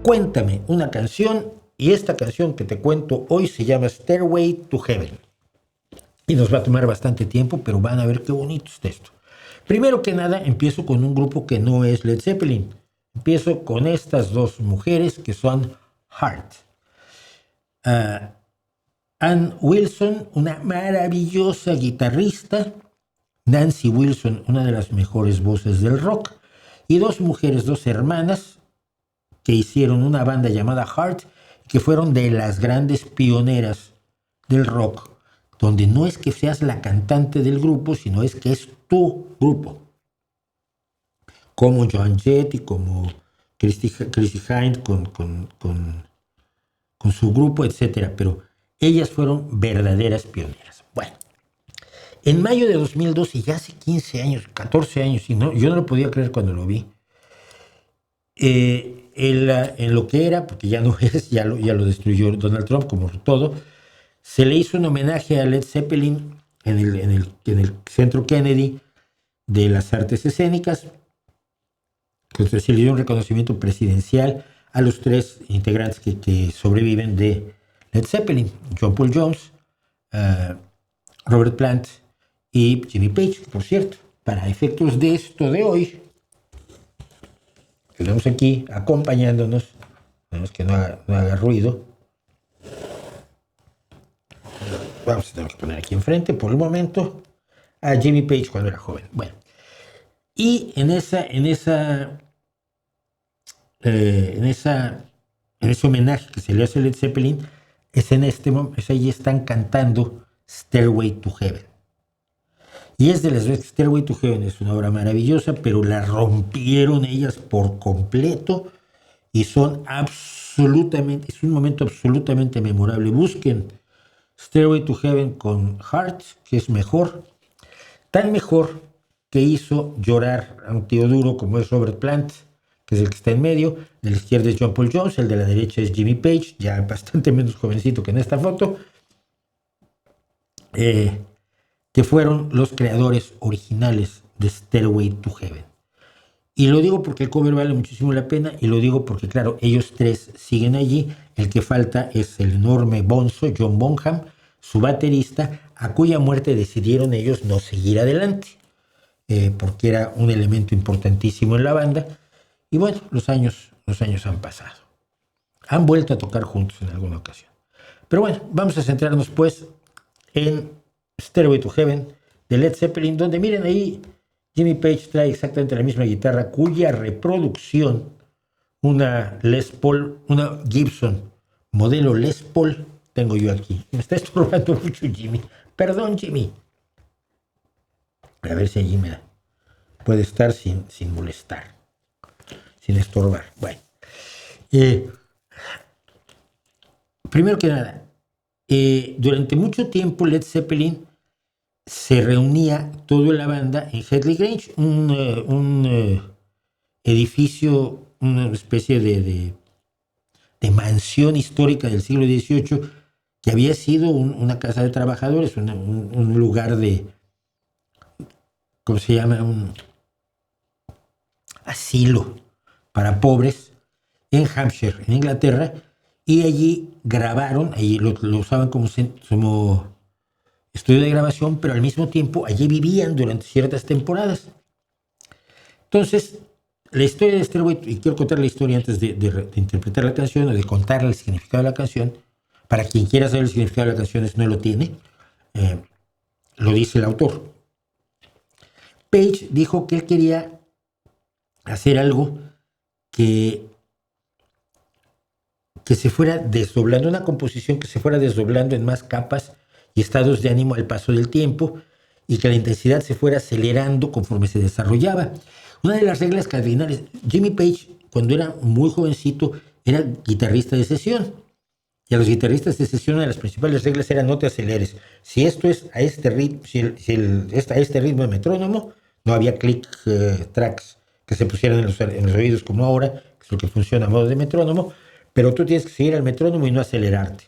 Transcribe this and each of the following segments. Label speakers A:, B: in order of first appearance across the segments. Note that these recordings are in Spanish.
A: Cuéntame una canción, y esta canción que te cuento hoy se llama Stairway to Heaven. Y nos va a tomar bastante tiempo, pero van a ver qué bonito está esto. Primero que nada, empiezo con un grupo que no es Led Zeppelin. Empiezo con estas dos mujeres que son Heart. Ann Wilson, una maravillosa guitarrista. Nancy Wilson, una de las mejores voces del rock. Y dos mujeres, dos hermanas, que hicieron una banda llamada Heart, que fueron de las grandes pioneras del rock, donde no es que seas la cantante del grupo, sino es que es tu grupo. Como Joan Jett y como Chrissie Hynde con su grupo, etc. Pero ellas fueron verdaderas pioneras. Bueno, en mayo de 2012, ya hace 15 años, 14 años, y no, yo no lo podía creer cuando lo vi, en lo que era, porque ya no es, ya lo destruyó Donald Trump, como todo, se le hizo un homenaje a Led Zeppelin en el Centro Kennedy de las Artes Escénicas. Se le dio un reconocimiento presidencial a los tres integrantes que sobreviven de Led Zeppelin: John Paul Jones, Robert Plant y Jimmy Page. Por cierto, para efectos de esto de hoy, que vemos aquí acompañándonos, tenemos que no haga ruido. Vamos a tener que poner aquí enfrente por el momento a Jimmy Page cuando era joven. Bueno, y en ese homenaje que se le hace a Led Zeppelin, ahí están cantando Stairway to Heaven. Y es de las veces, Stairway to Heaven es una obra maravillosa, pero la rompieron ellas por completo y es un momento absolutamente memorable. Busquen Stairway to Heaven con Heart, que es mejor, tan mejor que hizo llorar a un tío duro como es Robert Plant, que es el que está en medio. De la izquierda es John Paul Jones, el de la derecha es Jimmy Page, ya bastante menos jovencito que en esta foto, que fueron los creadores originales de Stairway to Heaven. Y lo digo porque el cover vale muchísimo la pena, y lo digo porque, claro, ellos tres siguen allí. El que falta es el enorme bonzo John Bonham, su baterista, a cuya muerte decidieron ellos no seguir adelante, porque era un elemento importantísimo en la banda. Y bueno, los años han pasado. Han vuelto a tocar juntos en alguna ocasión. Pero bueno, vamos a centrarnos pues en Stairway to Heaven de Led Zeppelin, donde miren ahí, Jimmy Page trae exactamente la misma guitarra, cuya reproducción, una Les Paul, una Gibson modelo Les Paul, tengo yo aquí. Me está estorbando mucho Jimmy. Perdón, Jimmy. A ver si allí me puede estar sin molestar, sin estorbar. Bueno, primero que nada, durante mucho tiempo Led Zeppelin se reunía toda la banda en Headley Grange, un edificio, una especie de mansión histórica del siglo XVIII, que había sido una casa de trabajadores, un lugar de, ¿cómo se llama? Un asilo para pobres en Hampshire, en Inglaterra, y allí grabaron, allí lo usaban como estudio de grabación, pero al mismo tiempo allí vivían durante ciertas temporadas. Entonces, la historia de Stairway, y quiero contar la historia antes de interpretar la canción o de contar el significado de la canción. Para quien quiera saber el significado de la canción, no lo tiene, lo dice el autor. Page dijo que él quería hacer algo que se fuera desdoblando, una composición que se fuera desdoblando en más capas y estados de ánimo al paso del tiempo, y que la intensidad se fuera acelerando conforme se desarrollaba. Una de las reglas cardinales, Jimmy Page, cuando era muy jovencito, era guitarrista de sesión, y a los guitarristas de sesión, una de las principales reglas era: no te aceleres. Si esto es a este ritmo, a este ritmo de metrónomo, no había click tracks que se pusieran en los oídos como ahora, que es lo que funciona a modo de metrónomo, pero tú tienes que seguir al metrónomo y no acelerarte.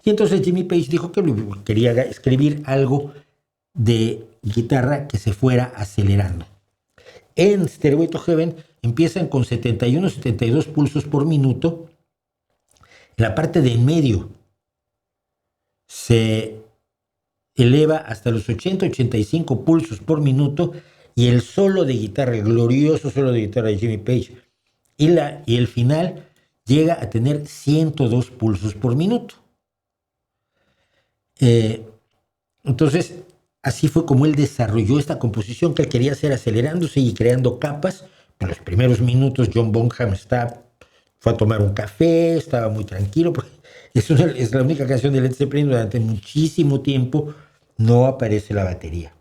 A: Y entonces Jimmy Page dijo que quería escribir algo de guitarra que se fuera acelerando. En Stairway to Heaven empiezan con 71, 72 pulsos por minuto. En la parte de en medio se eleva hasta los 80, 85 pulsos por minuto, y el solo de guitarra, el glorioso solo de guitarra de Jimmy Page, y el final llega a tener 102 pulsos por minuto. Entonces, así fue como él desarrolló esta composición que él quería hacer acelerándose y creando capas. En los primeros minutos John Bonham fue a tomar un café, estaba muy tranquilo, porque es la única canción de Led Zeppelin durante muchísimo tiempo no aparece la batería.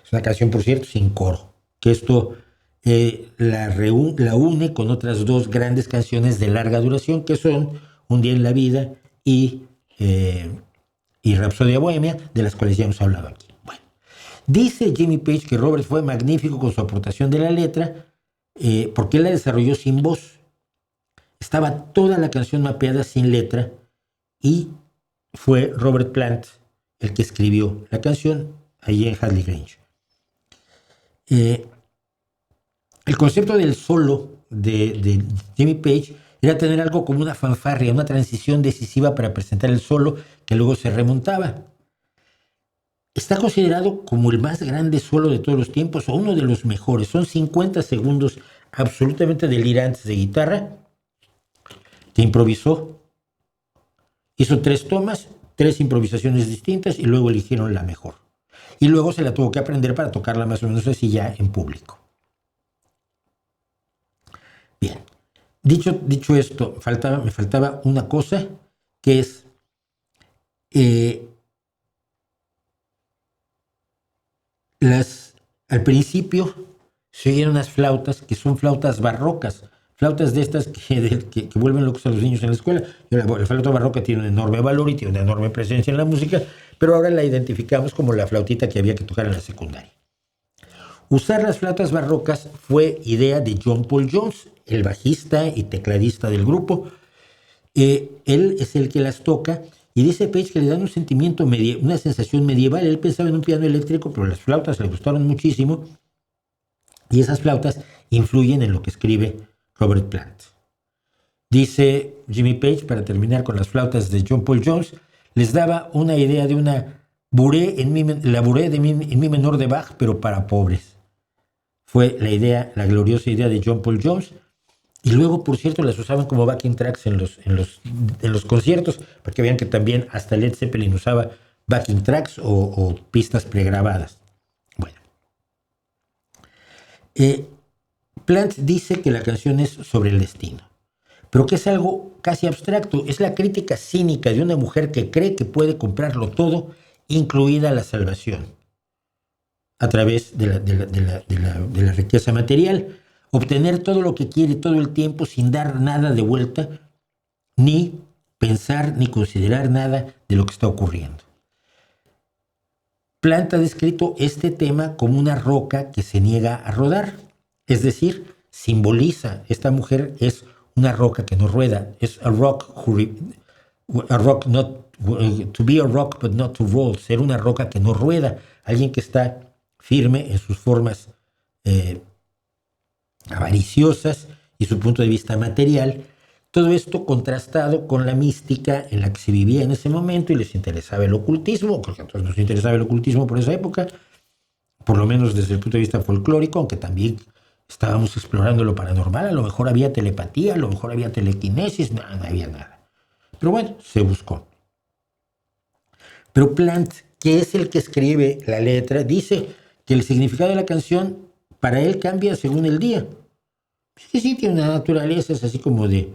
A: Es una canción, por cierto, sin coro, que esto la une con otras dos grandes canciones de larga duración, que son Un día en la vida y Rapsodia Bohemia, de las cuales ya hemos hablado aquí. Bueno, dice Jimmy Page que Robert fue magnífico con su aportación de la letra, porque él la desarrolló sin voz. Estaba toda la canción mapeada sin letra, y fue Robert Plant el que escribió la canción allí en Hadley Grange. El concepto del solo de Jimmy Page era tener algo como una fanfarria, una transición decisiva para presentar el solo que luego se remontaba. Está considerado como el más grande solo de todos los tiempos, o uno de los mejores. Son 50 segundos absolutamente delirantes de guitarra que improvisó. Hizo 3 tomas, 3 improvisaciones distintas, y luego eligieron la mejor. Y luego se la tuvo que aprender para tocarla más o menos así ya en público. Bien, dicho esto, me faltaba una cosa, que es al principio se oyen unas flautas que son flautas barrocas, flautas de estas que vuelven locos a los niños en la escuela. La flauta barroca tiene un enorme valor y tiene una enorme presencia en la música, pero ahora la identificamos como la flautita que había que tocar en la secundaria. Usar las flautas barrocas fue idea de John Paul Jones, el bajista y tecladista del grupo. Él es el que las toca, y dice Page que le dan un sentimiento, una sensación medieval. Él pensaba en un piano eléctrico, pero las flautas le gustaron muchísimo, y esas flautas influyen en lo que escribe Robert Plant. Dice Jimmy Page, para terminar con las flautas de John Paul Jones, les daba una idea de una bourrée en mi menor de Bach, pero para pobres. Fue la gloriosa idea de John Paul Jones. Y luego, por cierto, las usaban como backing tracks en los conciertos, para que vean que también hasta Led Zeppelin usaba backing tracks o pistas pregrabadas. Bueno. Plant dice que la canción es sobre el destino, pero que es algo casi abstracto. Es la crítica cínica de una mujer que cree que puede comprarlo todo, incluida la salvación, a través de la riqueza material. Obtener todo lo que quiere todo el tiempo sin dar nada de vuelta, ni pensar ni considerar nada de lo que está ocurriendo. Plant ha descrito este tema como una roca que se niega a rodar, es decir, simboliza, esta mujer es una roca que no rueda, es a rock not to be a rock but not to roll, ser una roca que no rueda, alguien que está firme en sus formas avariciosas y su punto de vista material. Todo esto contrastado con la mística en la que se vivía en ese momento, y les interesaba el ocultismo. Creo que a todos nos interesaba el ocultismo por esa época, por lo menos desde el punto de vista folclórico, aunque también estábamos explorando lo paranormal. A lo mejor había telepatía, a lo mejor había telequinesis, no había nada. Pero bueno, se buscó. Pero Plant, que es el que escribe la letra, dice que el significado de la canción para él cambia según el día. Sí, tiene una naturaleza, es así como de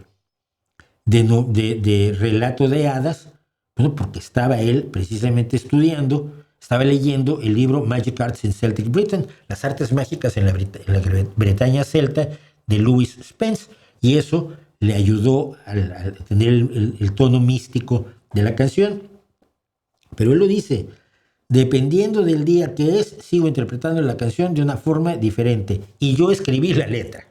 A: relato de hadas, bueno, porque estaba él precisamente estaba leyendo el libro Magic Arts in Celtic Britain, las artes mágicas en la Bretaña celta, de Lewis Spence, y eso le ayudó a tener el tono místico de la canción. Pero él lo dice: dependiendo del día que es, sigo interpretando la canción de una forma diferente, y yo escribí la letra.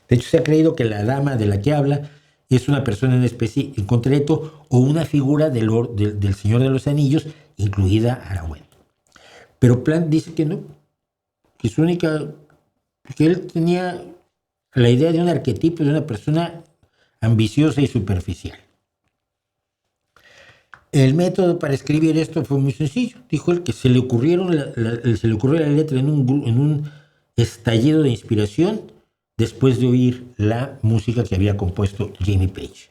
A: De hecho, se ha creído que la dama de la que habla es una persona en concreto, o una figura del Señor de los Anillos, incluida Aragorn. Pero Plant dice que no, que su única porque él tenía la idea de un arquetipo de una persona ambiciosa y superficial. El método para escribir esto fue muy sencillo. Dijo él que se le ocurrió la letra en un estallido de inspiración después de oír la música que había compuesto Jimmy Page.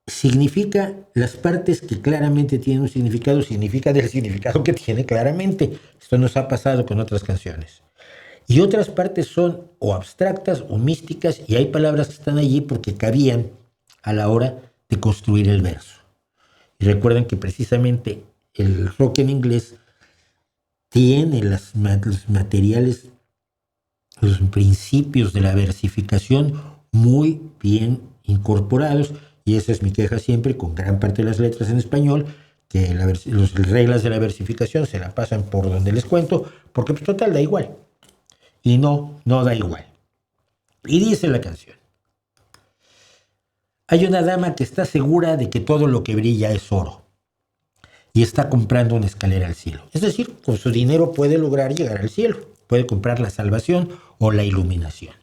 A: Significa las partes que claramente tienen un significado, significa del significado que tiene claramente. Esto nos ha pasado con otras canciones. Y otras partes son o abstractas o místicas, y hay palabras que están allí porque cabían a la hora de construir el verso. Y recuerden que precisamente el rock en inglés tiene los materiales, los principios de la versificación muy bien incorporados, y esa es mi queja siempre con gran parte de las letras en español, que las reglas de la versificación se la pasan por donde les cuento, porque pues total da igual. Y no da igual. Y dice la canción: hay una dama que está segura de que todo lo que brilla es oro y está comprando una escalera al cielo. Es decir, con su dinero puede lograr llegar al cielo, puede comprar la salvación o la iluminación.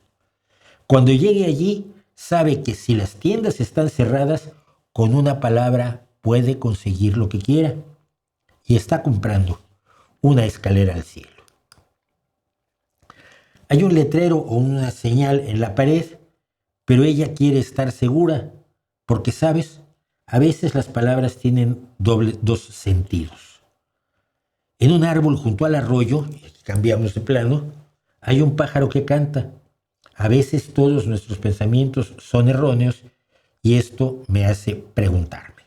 A: Cuando llegue allí, sabe que si las tiendas están cerradas, con una palabra puede conseguir lo que quiera, y está comprando una escalera al cielo. Hay un letrero o una señal en la pared, pero ella quiere estar segura, porque, ¿sabes? A veces las palabras tienen dos sentidos. En un árbol junto al arroyo, y aquí cambiamos de plano, hay un pájaro que canta. A veces todos nuestros pensamientos son erróneos y esto me hace preguntarme,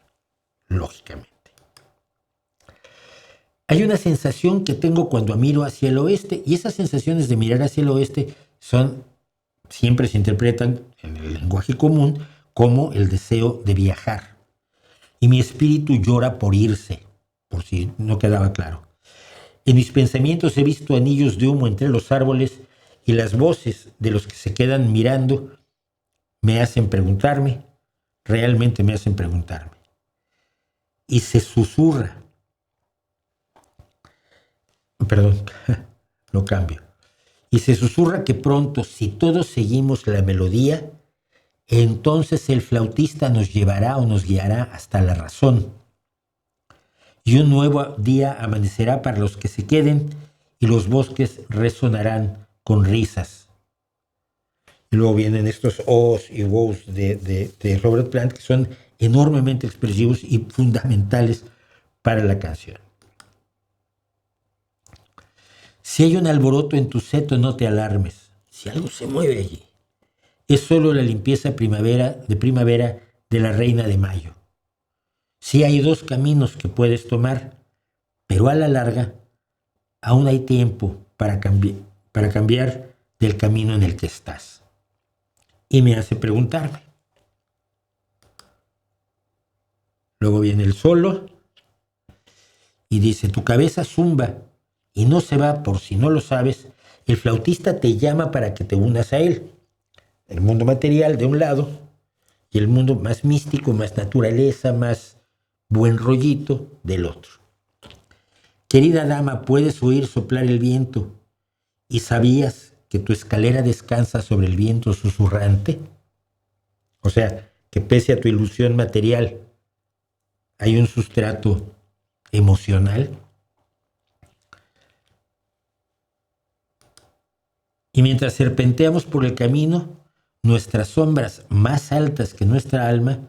A: lógicamente. Hay una sensación que tengo cuando miro hacia el oeste, y esas sensaciones de mirar hacia el oeste siempre se interpretan en el lenguaje común como el deseo de viajar. Y mi espíritu llora por irse, por si no quedaba claro. En mis pensamientos he visto anillos de humo entre los árboles, y las voces de los que se quedan mirando me hacen preguntarme, realmente me hacen preguntarme. Y se susurra. Perdón, lo cambio. Y se susurra que pronto, si todos seguimos la melodía, entonces el flautista nos llevará o nos guiará hasta la razón. Y un nuevo día amanecerá para los que se queden, y los bosques resonarán con risas. Y luego vienen estos ohs y wows de Robert Plant, que son enormemente expresivos y fundamentales para la canción. Si hay un alboroto en tu seto, no te alarmes. Si algo se mueve allí, es solo la limpieza de primavera de la reina de mayo. Sí hay dos caminos que puedes tomar, pero a la larga aún hay tiempo para cambiar del camino en el que estás. Y me hace preguntarme. Luego viene el solo y dice: tu cabeza zumba y no se va por si no lo sabes. El flautista te llama para que te unas a él. El mundo material de un lado y el mundo más místico, más naturaleza, más buen rollito del otro. Querida dama, puedes oír soplar el viento, y sabías que tu escalera descansa sobre el viento susurrante. O sea, que pese a tu ilusión material, hay un sustrato emocional. Y mientras serpenteamos por el camino, nuestras sombras más altas que nuestra alma,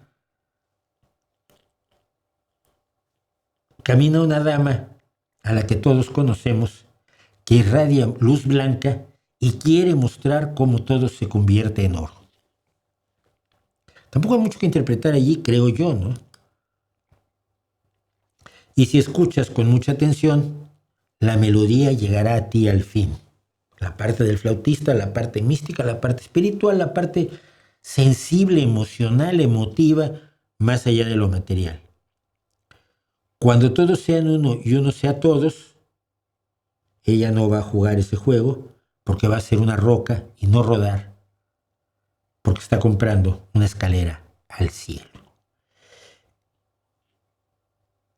A: camina una dama a la que todos conocemos, que irradia luz blanca y quiere mostrar cómo todo se convierte en oro. Tampoco hay mucho que interpretar allí, creo yo, ¿no? Y si escuchas con mucha atención, la melodía llegará a ti al fin. La parte del flautista, la parte mística, la parte espiritual, la parte sensible, emocional, emotiva, más allá de lo material. Cuando todos sean uno y uno sea todos, ella no va a jugar ese juego porque va a ser una roca y no rodar, porque está comprando una escalera al cielo.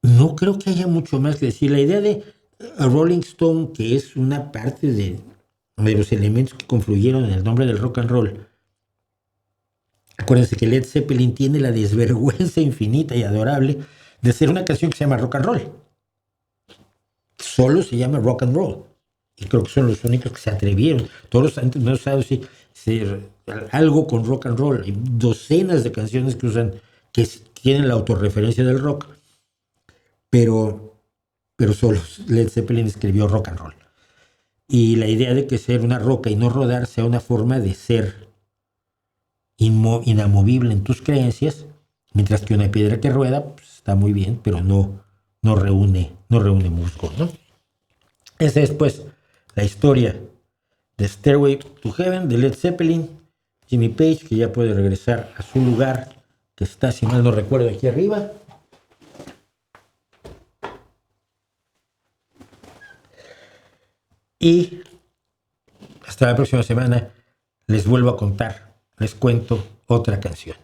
A: No creo que haya mucho más que decir. La idea de Rolling Stone, que es una parte de los elementos que confluyeron en el nombre del rock and roll. Acuérdense que Led Zeppelin tiene la desvergüenza infinita y adorable de ser una canción que se llama rock and roll. Solo se llama rock and roll. Y creo que son los únicos que se atrevieron. Todos los antes no saben si algo con rock and roll. Hay docenas de canciones que usan, que tienen la autorreferencia del rock, pero solo Led Zeppelin escribió rock and roll. Y la idea de que ser una roca y no rodar sea una forma de ser inamovible en tus creencias, mientras que una piedra que rueda pues, está muy bien, pero no reúne musgo, ¿no? Esa es pues la historia de Stairway to Heaven de Led Zeppelin. Jimmy Page, que ya puede regresar a su lugar, que está, si mal no recuerdo, aquí arriba. Y hasta la próxima semana les vuelvo a contar, les cuento otra canción.